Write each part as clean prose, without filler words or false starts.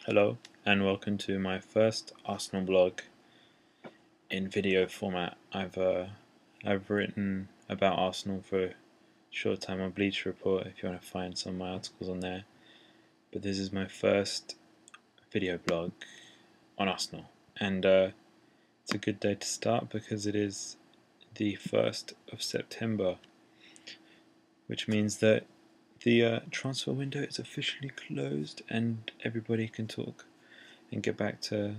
Hello and welcome to my first Arsenal blog in video format. I've written about Arsenal for a short time on Bleacher Report if you want to find some of my articles on there, but this is my first video blog on Arsenal, and it's a good day to start because it is the 1st of September, which means that the transfer window is officially closed and everybody can talk and get back to,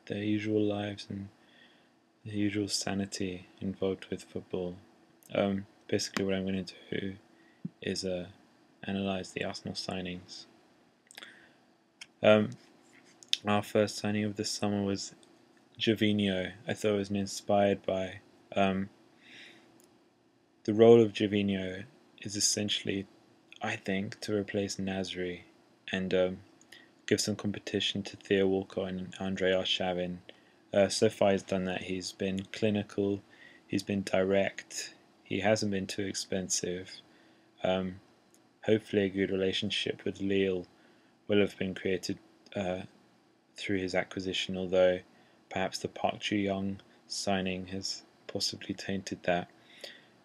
their usual lives and the usual sanity involved with football. Basically what I'm going to do is analyse the Arsenal signings. Our first signing of the summer was Gervinho. I thought it was inspired by the role of Gervinho is essentially, I think, to replace Nasri and give some competition to Theo Walcott and Andre Arshavin. So far he's done that. He's been clinical, he's been direct, he hasn't been too expensive. Hopefully a good relationship with Lille will have been created through his acquisition, although perhaps the Park Ju-young signing has possibly tainted that.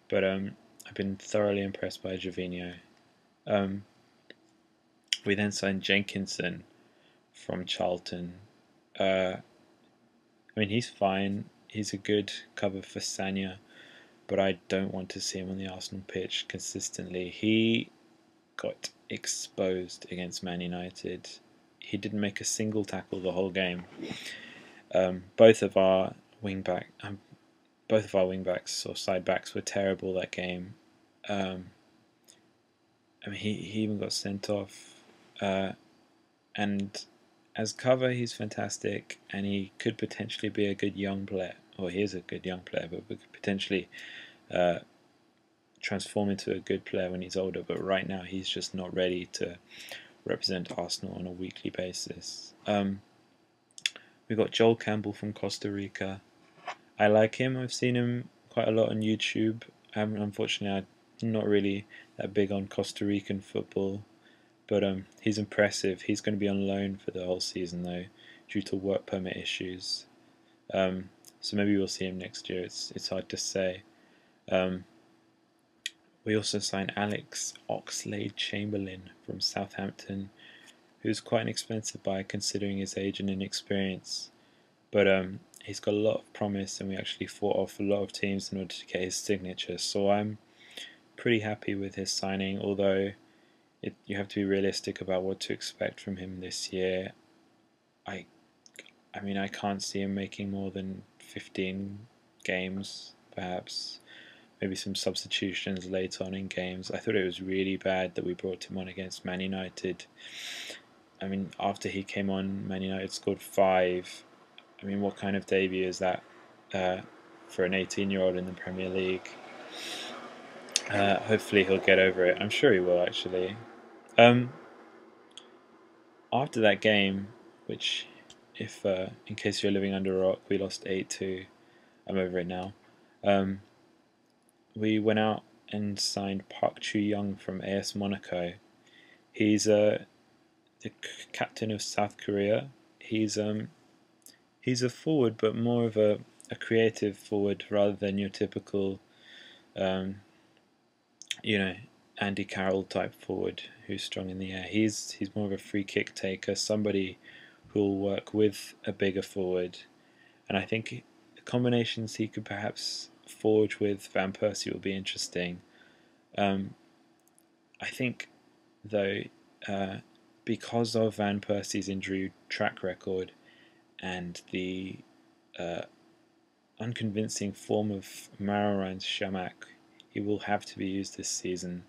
But I've been thoroughly impressed by Gervinho. We then signed Jenkinson from Charlton. He's fine. He's a good cover for Sanya, but I don't want to see him on the Arsenal pitch consistently. He got exposed against Man United. He didn't make a single tackle the whole game. Both of our wingbacks or side backs were terrible that game. He even got sent off. And as cover, he's fantastic, and he could potentially be a good young player. Or he is a good young player, but could potentially transform into a good player when he's older. But right now, he's just not ready to represent Arsenal on a weekly basis. We got Joel Campbell from Costa Rica. I like him. I've seen him quite a lot on YouTube. Unfortunately, I'm not really that big on Costa Rican football. But he's impressive. He's going to be on loan for the whole season, though, due to work permit issues. So maybe we'll see him next year. It's hard to say. We also signed Alex Oxlade-Chamberlain from Southampton, who's quite an expensive buy considering his age and inexperience. But he's got a lot of promise, and we actually fought off a lot of teams in order to get his signature. So I'm pretty happy with his signing, although you have to be realistic about what to expect from him this year. I can't see him making more than 15 games, perhaps. Maybe some substitutions later on in games. I thought it was really bad that we brought him on against Man United. After he came on, Man United scored 5. What kind of debut is that for an 18-year-old in the Premier League? Hopefully he'll get over it. I'm sure he will, actually. After that game, which, if in case you're living under a rock, we lost 8-2. I'm over it now. We went out and signed Park Ju-young from AS Monaco. He's the captain of South Korea. He's a forward, but more of a creative forward rather than your typical, Andy Carroll type forward who's strong in the air. He's more of a free kick taker, somebody who will work with a bigger forward. And I think the combinations he could perhaps forge with Van Persie will be interesting. I think, though, because of Van Persie's injury track record and the unconvincing form of Marouane Chamakh, he will have to be used this season.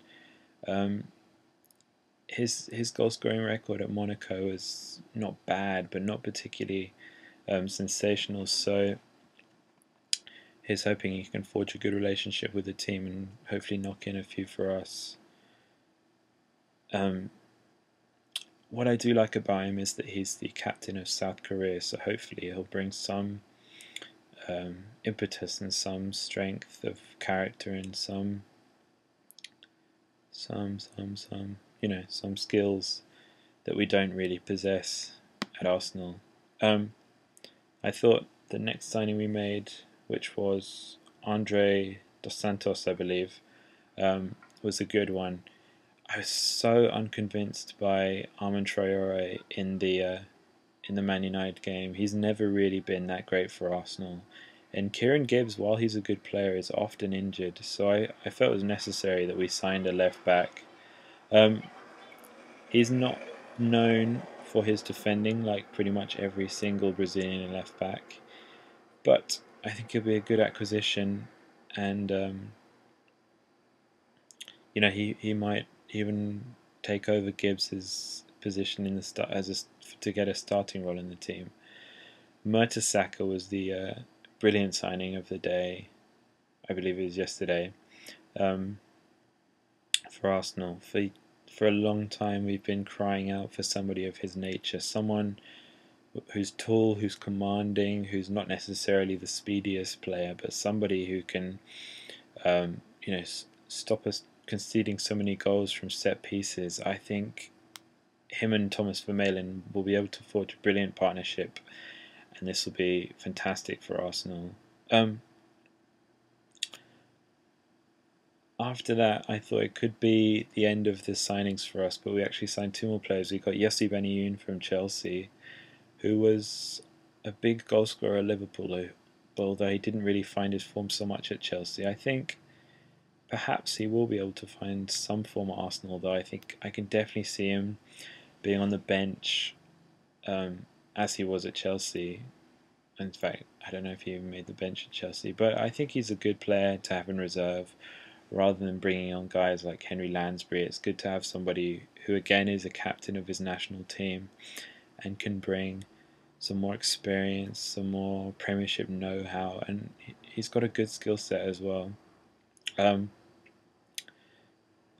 His goal scoring record at Monaco is not bad, but not particularly sensational. So he's hoping he can forge a good relationship with the team and hopefully knock in a few for us. What I do like about him is that he's the captain of South Korea, so hopefully he'll bring some impetus and some strength of character and some skills that we don't really possess at Arsenal. I thought the next signing we made, which was Andre Dos Santos, I believe, was a good one. I was so unconvinced by Armand Traore in the Man United game. He's never really been that great for Arsenal. And Kieran Gibbs, while he's a good player, is often injured. So I felt it was necessary that we signed a left back. He's not known for his defending like pretty much every single Brazilian left back. But I think he'll be a good acquisition. And, he might even take over Gibbs's position in the start to get a starting role in the team. Mertesacker was the brilliant signing of the day. I believe it was yesterday, for Arsenal. For a long time, we've been crying out for somebody of his nature, someone who's tall, who's commanding, who's not necessarily the speediest player, but somebody who can, stop us conceding so many goals from set pieces. I think him and Thomas Vermaelen will be able to forge a brilliant partnership, and this will be fantastic for Arsenal. After that, I thought it could be the end of the signings for us, but we actually signed two more players. We got Yossi Benayoun from Chelsea, who was a big goal scorer at Liverpool, although he didn't really find his form so much at Chelsea. I think perhaps he will be able to find some form at Arsenal, though I think I can definitely see him being on the bench as he was at Chelsea. In fact, I don't know if he even made the bench at Chelsea, but I think he's a good player to have in reserve. Rather than bringing on guys like Henry Lansbury, it's good to have somebody who again is a captain of his national team and can bring some more experience, some more Premiership know-how, and he's got a good skill set as well. The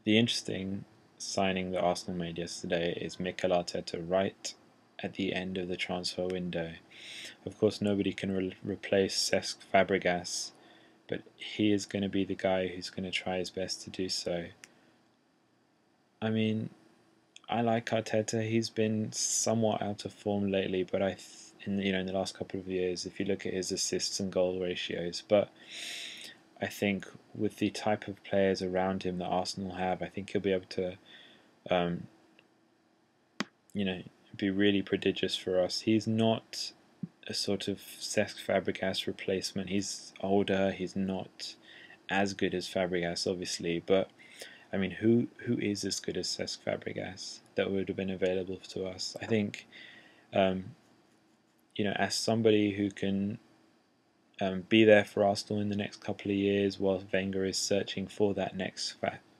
interesting signing that Arsenal made yesterday is Mikel Arteta right at the end of the transfer window. Of course, nobody can replace Cesc Fabregas, but he is going to be the guy who's going to try his best to do so. I mean, I like Arteta. He's been somewhat out of form lately, but in the last couple of years, if you look at his assists and goal ratios, but I think with the type of players around him that Arsenal have, I think he'll be able to, be really prodigious for us. He's not a sort of Cesc Fabregas replacement. He's older. He's not as good as Fabregas, obviously, but I mean, who is as good as Cesc Fabregas that would have been available to us? I think, as somebody who can be there for Arsenal in the next couple of years while Wenger is searching for that next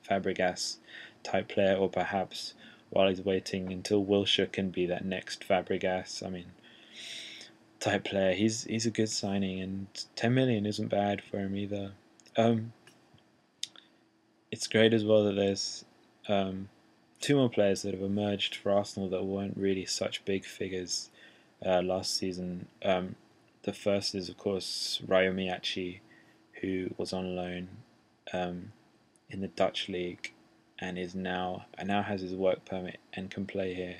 Fabregas type player, or perhaps while he's waiting until Wilshere can be that next Fabregas. I mean, type player. He's a good signing, and 10 million isn't bad for him either. It's great as well that there's two more players that have emerged for Arsenal that weren't really such big figures last season. The first is, of course, Ryo Miyachi, who was on loan in the Dutch league and now has his work permit and can play here.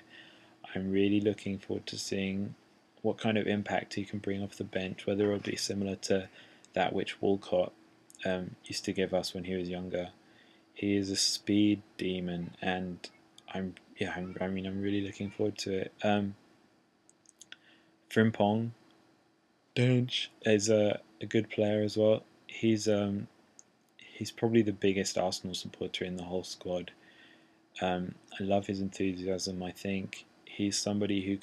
I'm really looking forward to seeing what kind of impact he can bring off the bench, whether it'll be similar to that which Walcott used to give us when he was younger. He is a speed demon, and I'm really looking forward to it. Frimpong is a good player as well. He's probably the biggest Arsenal supporter in the whole squad. I love his enthusiasm. I think he's somebody who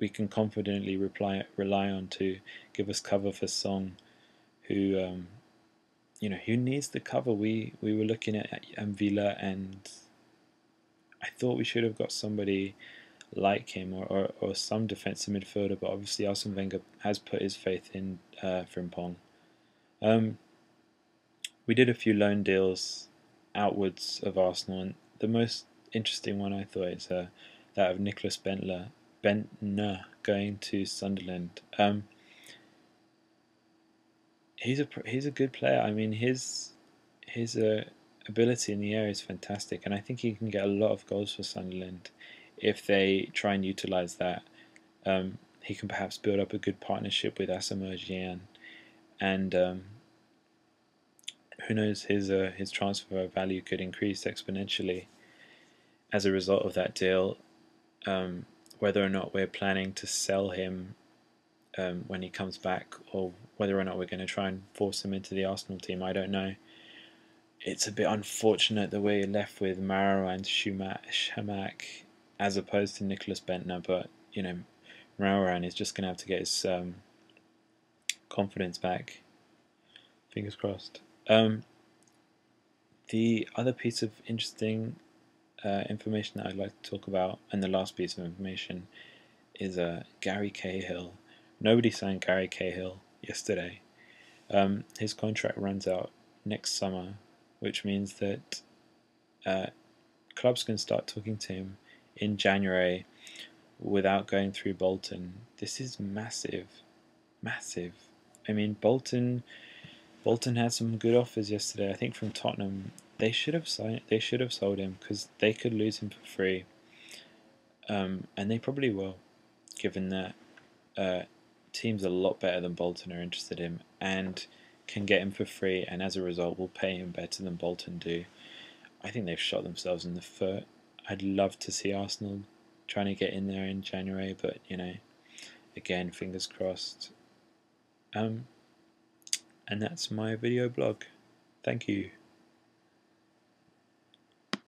we can confidently rely on to give us cover for Song, who who needs the cover. We were looking at Villa, and I thought we should have got somebody like him or some defensive midfielder, but obviously Arsene Wenger has put his faith in Frimpong. We did a few loan deals outwards of Arsenal, and the most interesting one I thought is that of Nicholas Bentner going to Sunderland. He's a good player. I mean, his ability in the air is fantastic, and I think he can get a lot of goals for Sunderland if they try and utilise that, he can perhaps build up a good partnership with Asamoah Gyan, and who knows, his transfer value could increase exponentially as a result of that deal. Whether or not we're planning to sell him when he comes back, or whether or not we're going to try and force him into the Arsenal team, I don't know. It's a bit unfortunate the way he left with Maro and Shamak as opposed to Nicholas Bentner, but you know, Marouane is just going to have to get his confidence back. Fingers crossed. The other piece of interesting information that I'd like to talk about, and the last piece of information, is Gary Cahill. Nobody signed Gary Cahill yesterday. His contract runs out next summer, which means that clubs can start talking to him in January without going through Bolton. This is massive, massive. I mean, Bolton had some good offers yesterday. I think from Tottenham. They should have sold him because they could lose him for free, and they probably will, given that teams a lot better than Bolton are interested in him and can get him for free, and as a result will pay him better than Bolton do. I think they've shot themselves in the foot. I'd love to see Arsenal trying to get in there in January, but you know, again, fingers crossed. And that's my video blog. Thank you.